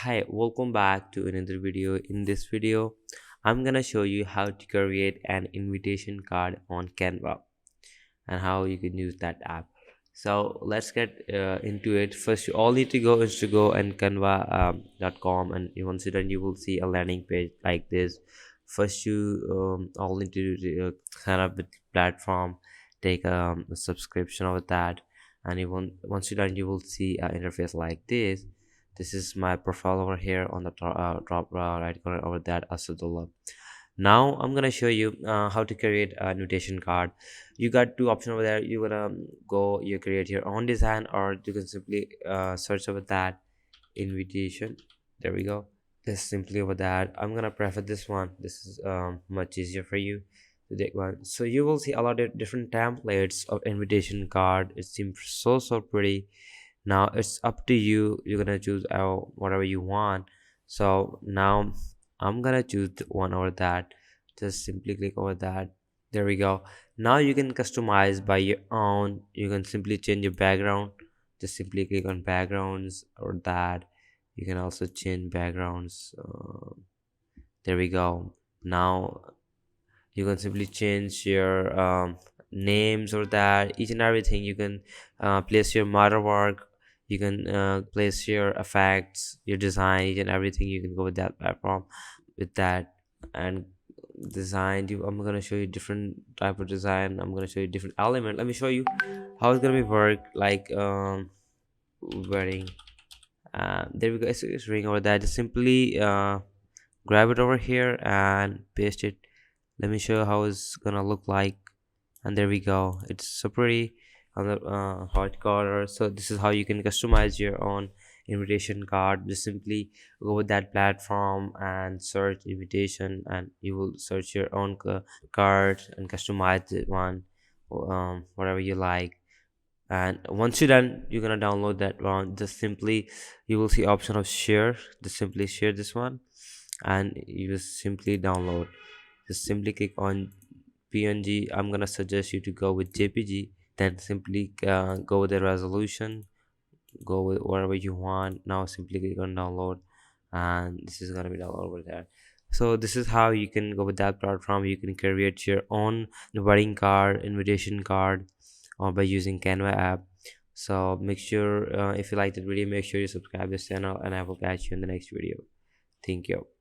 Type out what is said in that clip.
Hi, welcome back to another video. In this video, I'm gonna show you how to create an invitation card on Canva and how you can use that app. So let's get into it. First, you all need to go is to go and canva.com, and once you're done, you will see a landing page like this. First, you all need to sign up with platform, take a subscription of that, and once you're done, you will see an interface like this. This is my profile over here on the top right corner over that Asadullah. Now I'm gonna show you how to create a invitation card. You got two options over there. You're gonna go you create your own design, or you can simply search over that invitation. There we go. Just simply over that. I'm gonna prefer this one. This is much easier for you to take one. So you will see a lot of different templates of invitation card. It seems so pretty. Now it's up to you. You're gonna choose whatever you want. So now I'm gonna choose the one over that. Just simply click over that. There we go. Now you can customize by your own. You can simply change your background. Just simply click on backgrounds or that. You can also change backgrounds. There we go. Now you can simply change your names or that each and everything. You can place your watermark. You can place your effects, your design, each and everything. You can go with that platform with that. And design you, I'm gonna show you different type of design. I'm gonna show you different element. Let me show you how it's gonna be work, like wedding. There we go. It's ring over that. Just simply grab it over here and paste it. Let me show you how it's gonna look like. And there we go. It's so pretty on the hot corner. So this is how you can customize your own invitation card. Just simply go with that platform and search invitation, and you will search your own card and customize it one, whatever you like. And once you're done, you're gonna download that one. Just simply you will see option of share. Just simply share this one, and you just simply download. Just simply click on PNG. I'm gonna suggest you to go with JPG. Then simply go with the resolution, go with whatever you want. Now simply click on download, and this is gonna be downloaded over there. So this is how you can go with that platform. You can create your own wedding card, invitation card, or by using Canva app. So make sure if you like the video, make sure you subscribe this channel, and I will catch you in the next video. Thank you.